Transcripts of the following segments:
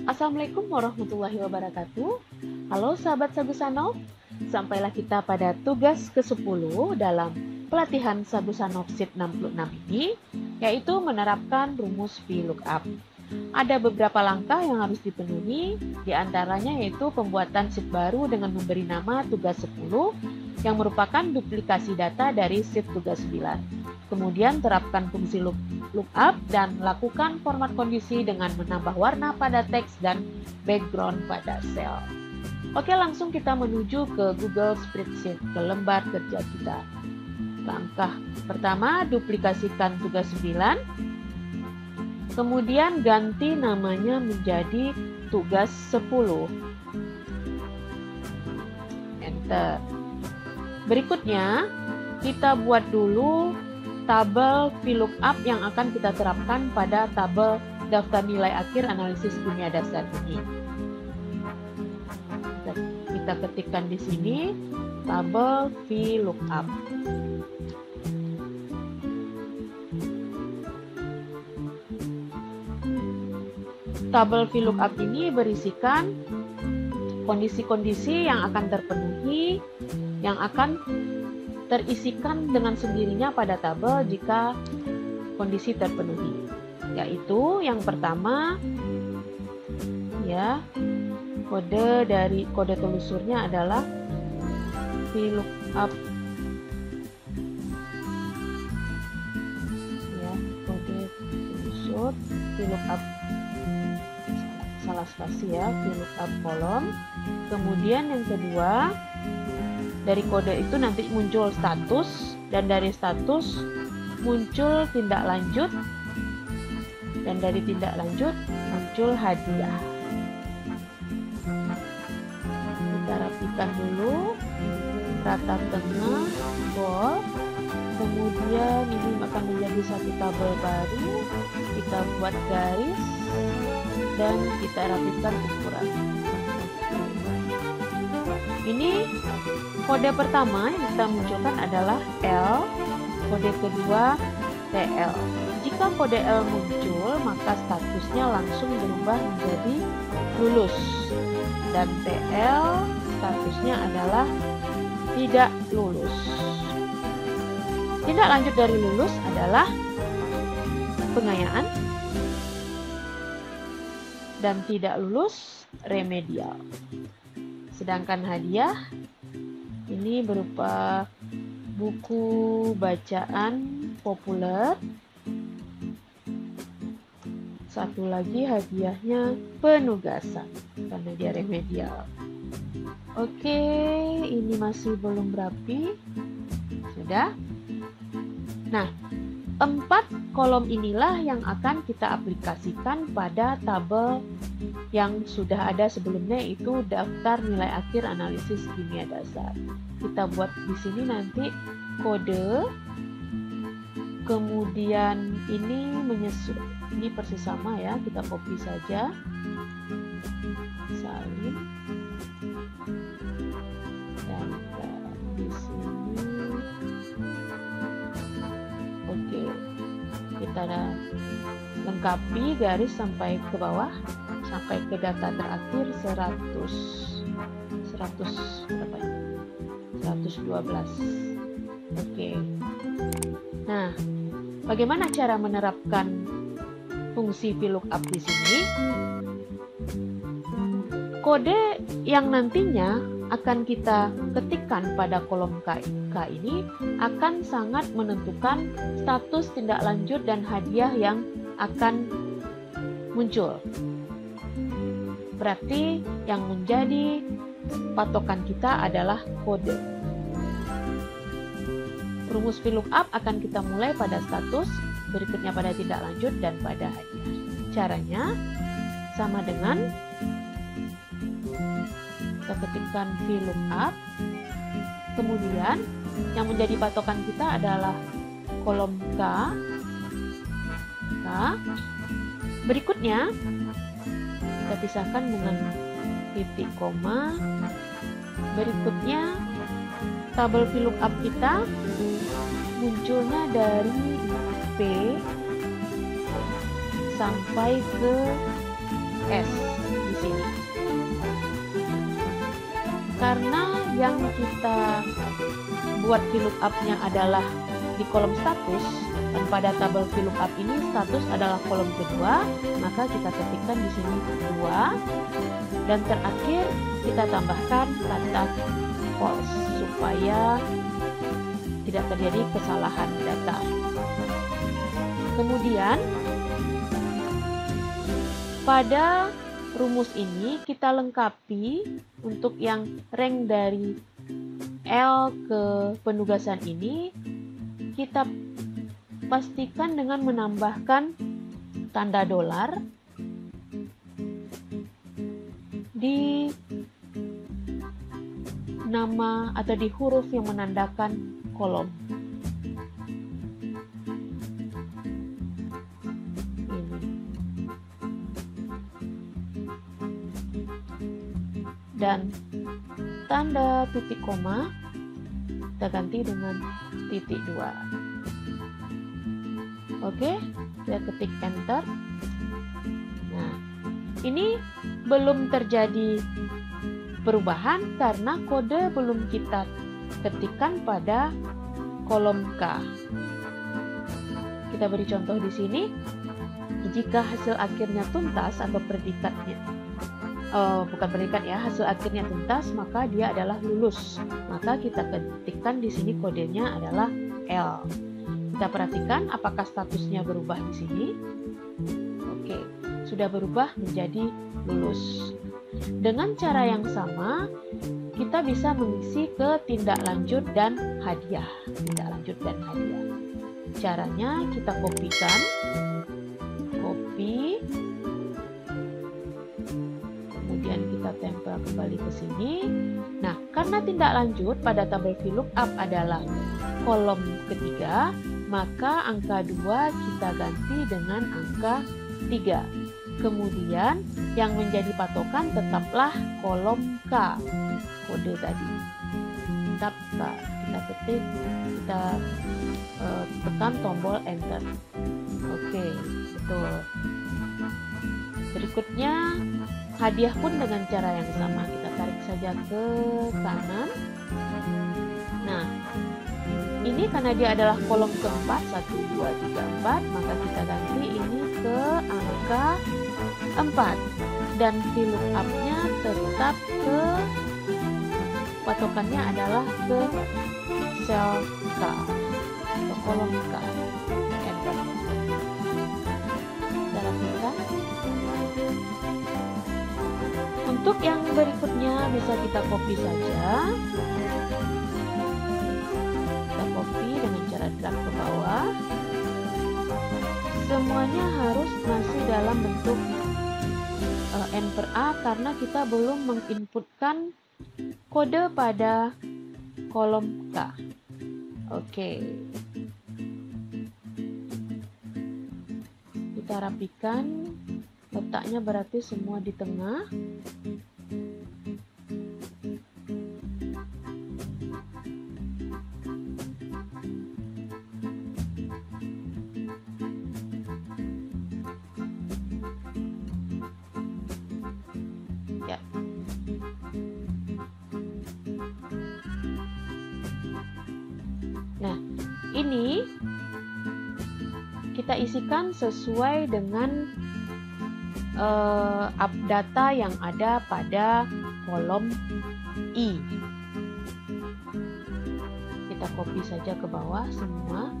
Assalamualaikum warahmatullahi wabarakatuh. Halo sahabat Sagusano, sampailah kita pada tugas ke-10 dalam pelatihan Sagusano Sheet 66 ini, yaitu menerapkan rumus VLOOKUP. Ada beberapa langkah yang harus dipenuhi, diantaranya yaitu pembuatan sheet baru dengan memberi nama tugas 10 yang merupakan duplikasi data dari sheet tugas 9. Kemudian terapkan fungsi lookup dan lakukan format kondisi dengan menambah warna pada teks dan background pada sel. Oke, langsung kita menuju ke Google Spreadsheet, ke lembar kerja kita. Langkah pertama, duplikasikan tugas 9. Kemudian ganti namanya menjadi tugas 10. Enter. Berikutnya, kita buat dulu tabel VLOOKUP yang akan kita terapkan pada tabel daftar nilai akhir analisis kimia dasar ini. Kita ketikkan di sini tabel VLOOKUP. Tabel VLOOKUP ini berisikan kondisi-kondisi yang akan terpenuhi, yang akan terisikan dengan sendirinya pada tabel jika kondisi terpenuhi. Yaitu yang pertama, ya, kode telusurnya adalah VLOOKUP. Ya, kode telusur VLOOKUP salah spasi ya, VLOOKUP kolom. Kemudian yang kedua, dari kode itu nanti muncul status, dan dari status muncul tindak lanjut, dan dari tindak lanjut muncul hadiah. Kita rapikan dulu, rata tengah, bold, kemudian ini akan menjadi satu tabel baru, kita buat garis, dan kita rapikan ukuran. Ini kode pertama yang kita munculkan adalah L, kode kedua TL. Jika kode L muncul, maka statusnya langsung berubah menjadi lulus. Dan TL statusnya adalah tidak lulus. Tindak lanjut dari lulus adalah pengayaan, dan tidak lulus remedial. Sedangkan hadiah ini berupa buku bacaan populer. Satu lagi hadiahnya penugasan karena dia remedial. Oke, ini masih belum rapi. Sudah. Nah, 4 kolom inilah yang akan kita aplikasikan pada tabel yang sudah ada sebelumnya, yaitu daftar nilai akhir analisis kimia dasar. Kita buat di sini nanti kode, kemudian ini menyusun, ini persis sama ya, kita copy saja, salin, dan di sini, oke, kita lengkapi garis sampai ke bawah, sampai ke data terakhir 112. Oke. Nah, bagaimana cara menerapkan fungsi VLOOKUP di sini? Kode yang nantinya akan kita ketikkan pada kolom K ini akan sangat menentukan status tindak lanjut dan hadiah yang akan muncul. Berarti yang menjadi patokan kita adalah kode. Rumus VLOOKUP akan kita mulai pada status, berikutnya pada tindak lanjut, dan pada hadiah. Caranya sama dengan kita ketikkan VLOOKUP, kemudian yang menjadi patokan kita adalah kolom K. Berikutnya kita pisahkan dengan titik koma. Berikutnya tabel VLOOKUP kita munculnya dari P sampai ke S. Karena yang kita buat VLOOKUP-nya adalah di kolom status, dan pada tabel VLOOKUP ini status adalah kolom kedua, maka kita ketikkan di sini 2, dan terakhir kita tambahkan kata false supaya tidak terjadi kesalahan data. Kemudian pada rumus ini kita lengkapi untuk yang rank dari L ke penugasan ini, kita pastikan dengan menambahkan tanda dolar di nama atau di huruf yang menandakan kolom. Ini. Dan tanda titik koma kita ganti dengan titik 2. Oke, saya ketik enter. Nah, ini belum terjadi perubahan karena kode belum kita ketikkan pada kolom K. Kita beri contoh di sini. Jika hasil akhirnya tuntas atau predikatnya bukan predikat ya, hasil akhirnya tuntas, maka dia adalah lulus. Maka kita ketikkan di sini kodenya adalah L. Kita perhatikan apakah statusnya berubah di sini. Oke, sudah berubah menjadi lulus. Dengan cara yang sama, kita bisa mengisi ke tindak lanjut dan hadiah. Tindak lanjut dan hadiah. Caranya kita kopikan, copy, kemudian kita tempel kembali ke sini. Nah, karena tindak lanjut pada tabel VLOOKUP adalah kolom ketiga, maka angka 2 kita ganti dengan angka 3. Kemudian yang menjadi patokan tetaplah kolom K, kode tadi. Tetap K, kita ketik, kita tekan tombol enter. Oke, betul. Berikutnya hadiah pun dengan cara yang sama, kita tarik saja ke kanan. Nah, ini karena dia adalah kolom keempat, 1, 2, 3, 4, maka kita ganti ini ke angka 4. Dan VLOOKUP-nya tetap ke, patokannya adalah ke sel K, ke kolom K. Enter. Kita rapikan. Untuk yang berikutnya bisa kita copy saja. Kita copy dengan cara drag ke bawah. Semuanya harus masih dalam bentuk N per A karena kita belum menginputkan kode pada kolom K. Oke. Kita rapikan. Letaknya berarti semua di tengah. Ya. Nah, ini kita isikan sesuai dengan data yang ada pada kolom I. Kita copy saja ke bawah semua.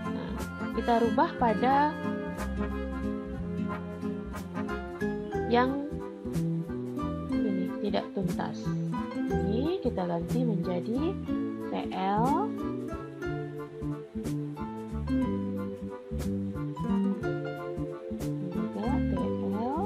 Nah, kita rubah pada yang ini tidak tuntas. Ini kita ganti menjadi TL juga TL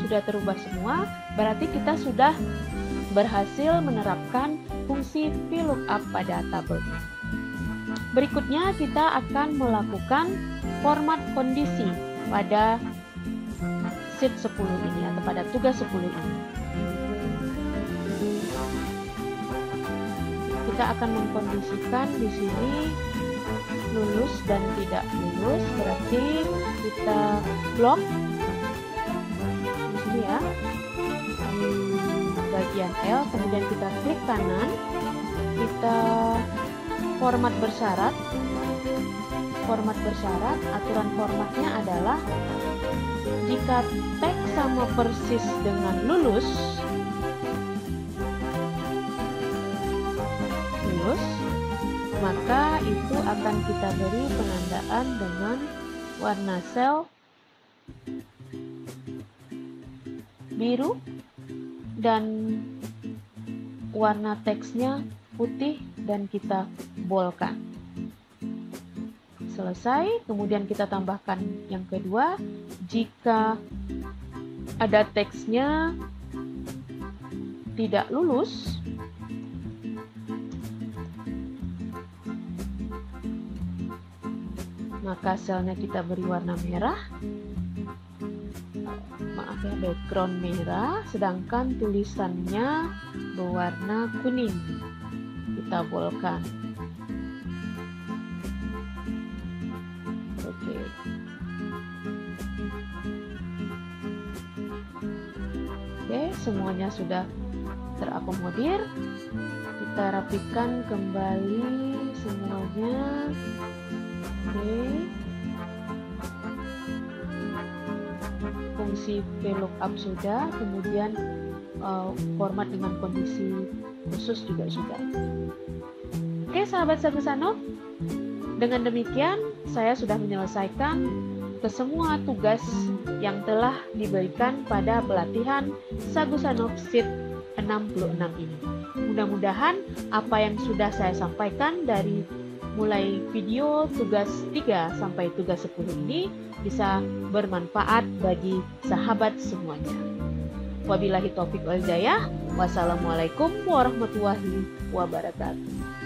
sudah terubah semua, berarti kita sudah berhasil menerapkan fungsi VLOOKUP pada tabel. Berikutnya kita akan melakukan format kondisi pada sheet 10 ini atau pada tugas 10 ini. Kita akan mengkondisikan di sini lulus dan tidak lulus, berarti kita blok di sini ya, di bagian L, kemudian kita klik kanan, kita format bersyarat. Format bersyarat, aturan formatnya adalah jika teks sama persis dengan lulus, maka itu akan kita beri penandaan dengan warna sel biru dan warna teksnya putih dan kita boldkan. Selesai, kemudian kita tambahkan yang kedua, jika ada teksnya tidak lulus, maka selnya kita beri warna merah, maaf ya, background merah, sedangkan tulisannya berwarna kuning, kita boldkan. Oke. Oke, semuanya sudah terakomodir. Kita rapikan kembali semuanya. Oke. Fungsi VLOOKUP sudah, kemudian format dengan kondisi khusus juga sudah. Oke, sahabat Sagusano, dengan demikian saya sudah menyelesaikan kesemua tugas yang telah diberikan pada pelatihan Sagusano Sheet 66 ini. Mudah-mudahan apa yang sudah saya sampaikan dari mulai video tugas 3 sampai tugas 10 ini bisa bermanfaat bagi sahabat semuanya. Wabillahi taufiq wal hidayah. Wassalamualaikum warahmatullahi wabarakatuh.